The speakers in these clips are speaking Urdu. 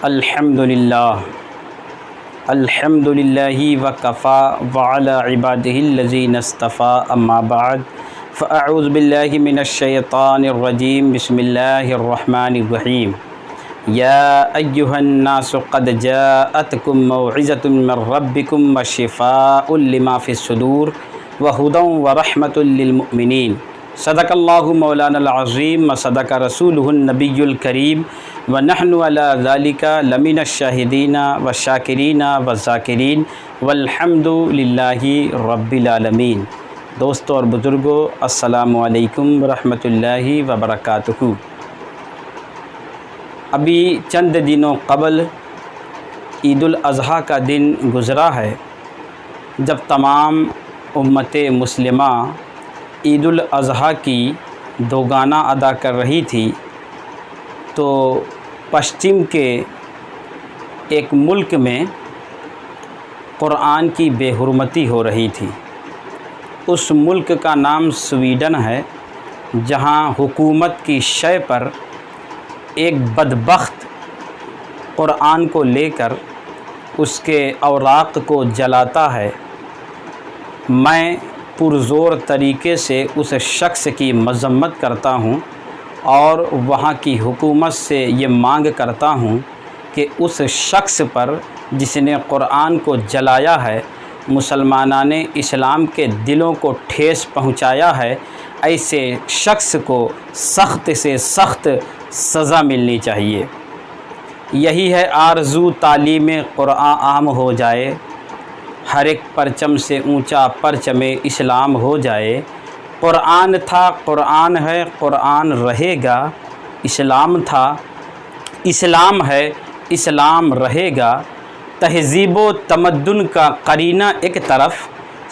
الحمدللہ وکفا وعلی عبادہ الذین اصطفیٰ اما بعد فاعوذ باللہ من الشیطان الرجیم بسم اللہ الرحمن الرحیم یا ایہا الناس قد جاءتکم موعظۃ من ربکم وشفاء لما فی الصدور وہدی ورحمۃ للمؤمنین صدق اللہ مولانا العظیم وصدق رسولہ النبی الکریم ونحن علی ذالک لمن الشاہدین والشاکرین والذاکرین والحمد للہ رب العالمین۔ دوستو اور بزرگو، السلام علیکم ورحمۃ اللہ وبرکاتہ۔ ابھی چند دنوں قبل عید الاضحیٰ کا دن گزرا ہے، جب تمام امت مسلمہ عید الاضحیٰ کی دوگانہ ادا کر رہی تھی، تو پشچم کے ایک ملک میں قرآن کی بے حرمتی ہو رہی تھی۔ اس ملک کا نام سویڈن ہے، جہاں حکومت کی شے پر ایک بدبخت قرآن کو لے کر اس کے اوراق کو جلاتا ہے۔ میں پرزور طریقے سے اس شخص کی مذمت کرتا ہوں اور وہاں کی حکومت سے یہ مانگ کرتا ہوں کہ اس شخص پر جس نے قرآن کو جلایا ہے، مسلمانان اسلام کے دلوں کو ٹھیس پہنچایا ہے، ایسے شخص کو سخت سے سخت سزا ملنی چاہیے۔ یہی ہے آرزو تعلیم قرآن عام ہو جائے، ہر ایک پرچم سے اونچا پرچم اسلام ہو جائے۔ قرآن تھا، قرآن ہے، قرآن رہے گا۔ اسلام تھا، اسلام ہے، اسلام رہے گا۔ تہذیب و تمدن کا قرینہ ایک طرف،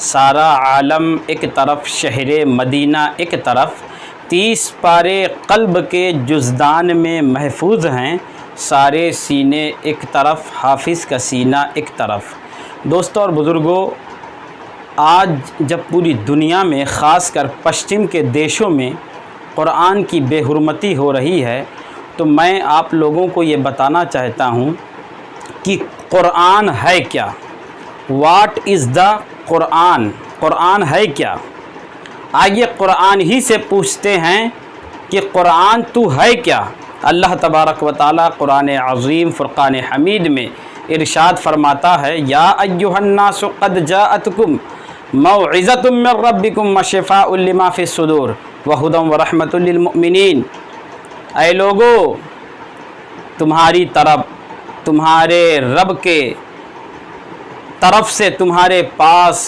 سارا عالم ایک طرف، شہر مدینہ ایک طرف، 30 پارے قلب کے جزدان میں محفوظ ہیں، سارے سینے ایک طرف، حافظ کا سینہ ایک طرف۔ دوستو اور بزرگوں، آج جب پوری دنیا میں خاص کر پشچم کے دیشوں میں قرآن کی بے حرمتی ہو رہی ہے، تو میں آپ لوگوں کو یہ بتانا چاہتا ہوں کہ قرآن ہے کیا؟ واٹ از دا قرآن؟ قرآن ہے کیا؟ آئیے قرآن ہی سے پوچھتے ہیں کہ قرآن تو ہے کیا؟ اللہ تبارک و تعالیٰ قرآن عظیم فرقان حمید میں ارشاد فرماتا ہے، یا ایھا الناس قد جاءتکم موعظۃ من ربکم وشفاء لما فی الصدور وہدی ورحمۃ للمؤمنین۔ اے لوگو، تمہاری طرف، تمہارے رب کے طرف سے تمہارے پاس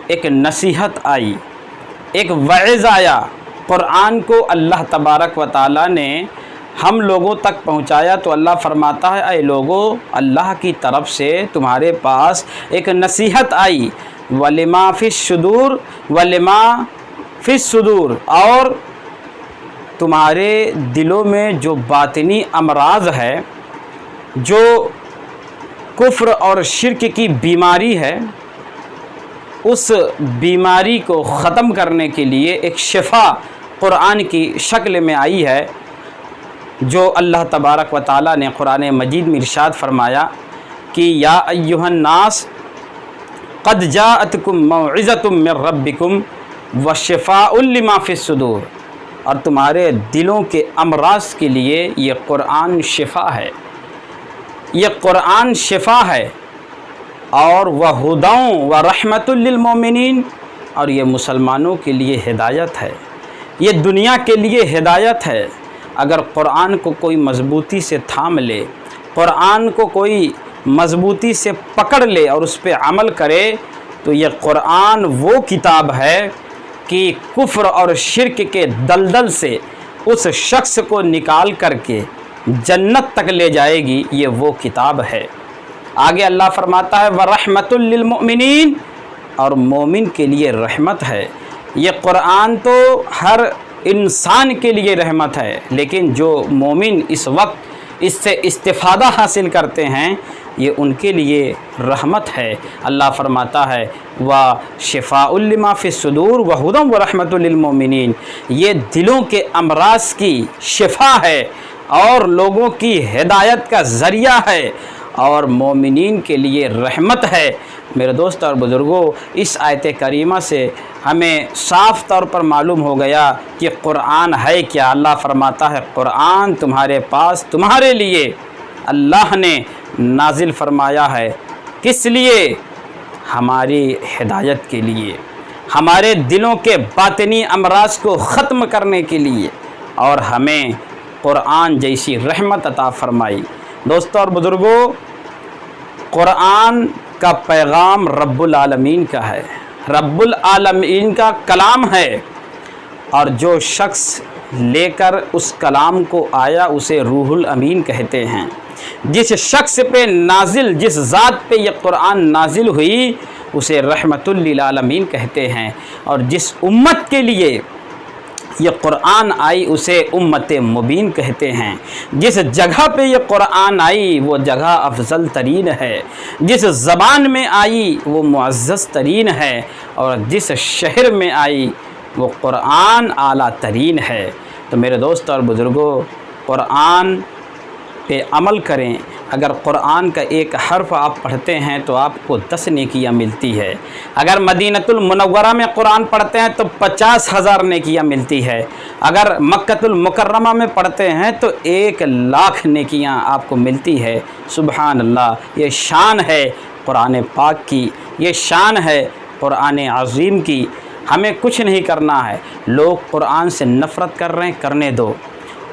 ایک نصیحت آئی، ایک وعظ آیا۔ قرآن کو اللہ تبارک و تعالیٰ نے ہم لوگوں تک پہنچایا تو اللہ فرماتا ہے، اے لوگو، اللہ کی طرف سے تمہارے پاس ایک نصیحت آئی، وَلِمَا فِي الصُّدُورِ وَلِمَا فِي الصُّدُورِ، اور تمہارے دلوں میں جو باطنی امراض ہے، جو کفر اور شرک کی بیماری ہے، اس بیماری کو ختم کرنے کے لیے ایک شفا قرآن کی شکل میں آئی ہے، جو اللہ تبارک و تعالیٰ نے قرآن مجید میں ارشاد فرمایا کہ یا ایھا الناس قد جاءتکم موعظۃ من ربکم وشفاء لما فی الصدور، اور تمہارے دلوں کے امراض کے لیے یہ قرآن شفا ہے، یہ قرآن شفا ہے، اور وہدی ورحمۃ للمؤمنین، اور یہ مسلمانوں کے لیے ہدایت ہے، یہ دنیا کے لیے ہدایت ہے۔ اگر قرآن کو کوئی مضبوطی سے تھام لے، قرآن کو کوئی مضبوطی سے پکڑ لے اور اس پہ عمل کرے، تو یہ قرآن وہ کتاب ہے کہ کفر اور شرک کے دلدل سے اس شخص کو نکال کر کے جنت تک لے جائے گی۔ یہ وہ کتاب ہے۔ آگے اللہ فرماتا ہے وَرَحْمَةٌ لِّلْمُؤْمِنِينَ، اور مومن کے لیے رحمت ہے۔ یہ قرآن تو ہر انسان کے لیے رحمت ہے، لیکن جو مومن اس وقت اس سے استفادہ حاصل کرتے ہیں، یہ ان کے لیے رحمت ہے۔ اللہ فرماتا ہے وَشِفَاءٌ لِّمَا فِي الصُّدُورِ وَهُدًى وَرَحْمَةٌ لِّلْمُؤْمِنِينَ، یہ دلوں کے امراض کی شفا ہے اور لوگوں کی ہدایت کا ذریعہ ہے اور مومنین کے لیے رحمت ہے۔ میرے دوست اور بزرگوں، اس آیت کریمہ سے ہمیں صاف طور پر معلوم ہو گیا کہ قرآن ہے کیا۔ اللہ فرماتا ہے قرآن تمہارے پاس تمہارے لیے اللہ نے نازل فرمایا ہے۔ کس لیے؟ ہماری ہدایت کے لیے، ہمارے دلوں کے باطنی امراض کو ختم کرنے کے لیے، اور ہمیں قرآن جیسی رحمت عطا فرمائی۔ دوستو اور بزرگوں، قرآن کا پیغام رب العالمین کا ہے، رب العالمین کا کلام ہے، اور جو شخص لے کر اس کلام کو آیا اسے روح الامین کہتے ہیں۔ جس شخص پہ نازل، جس ذات پہ یہ قرآن نازل ہوئی اسے رحمت للعالمین کہتے ہیں، اور جس امت کے لیے یہ قرآن آئی اسے امت مبین کہتے ہیں۔ جس جگہ پہ یہ قرآن آئی وہ جگہ افضل ترین ہے، جس زبان میں آئی وہ معزز ترین ہے، اور جس شہر میں آئی وہ قرآن اعلیٰ ترین ہے۔ تو میرے دوست اور بزرگوں، قرآن پہ عمل کریں۔ اگر قرآن کا ایک حرف آپ پڑھتے ہیں تو آپ کو 10 نیکیاں ملتی ہے۔ اگر مدینۃ المنورہ میں قرآن پڑھتے ہیں تو 50,000 نیکیاں ملتی ہے۔ اگر مکۃ المکرمہ میں پڑھتے ہیں تو 1,00,000 نیکیاں آپ کو ملتی ہے۔ سبحان اللہ، یہ شان ہے قرآن پاک کی، یہ شان ہے قرآن عظیم کی۔ ہمیں کچھ نہیں کرنا ہے۔ لوگ قرآن سے نفرت کر رہے ہیں، کرنے دو۔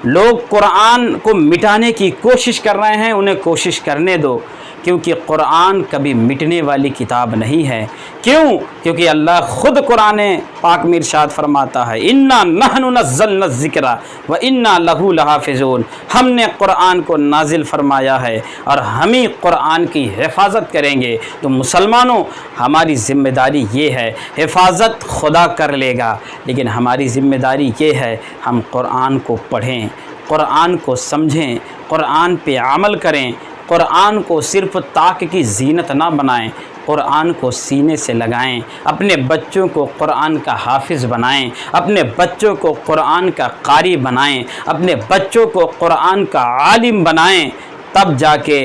لوگ قرآن کو مٹانے کی کوشش کر رہے ہیں، انہیں کوشش کرنے دو، کیونکہ قرآن کبھی مٹنے والی کتاب نہیں ہے۔ کیوں؟ کیونکہ اللہ خود قرآن پاک میں ارشاد فرماتا ہے اِنَّا نَحْنُ نَزَّلْنَا الذِّكْرَ وَإِنَّا لَهُ لَحَافِظُونَ۔ ہم نے قرآن کو نازل فرمایا ہے اور ہم ہی قرآن کی حفاظت کریں گے۔ تو مسلمانوں، ہماری ذمہ داری یہ ہے، حفاظت خدا کر لے گا، لیکن ہماری ذمہ داری یہ ہے ہم قرآن کو پڑھیں، قرآن کو سمجھیں، قرآن پہ عمل کریں، قرآن کو صرف طاق کی زینت نہ بنائیں، قرآن کو سینے سے لگائیں، اپنے بچوں کو قرآن کا حافظ بنائیں، اپنے بچوں کو قرآن کا قاری بنائیں، اپنے بچوں کو قرآن کا عالم بنائیں، تب جا کے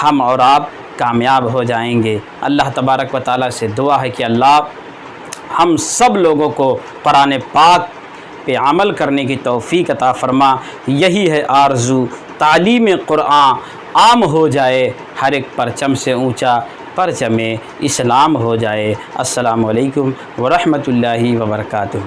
ہم اور آپ کامیاب ہو جائیں گے۔ اللہ تبارک و تعالیٰ سے دعا ہے کہ اللہ ہم سب لوگوں کو قرآن پاک پہ عمل کرنے کی توفیق عطا فرما۔ یہی ہے آرزو، تعلیم قرآن عام ہو جائے، ہر ایک پرچم سے اونچا پرچم اسلام ہو جائے۔ السلام علیکم ورحمۃ اللہ وبرکاتہ۔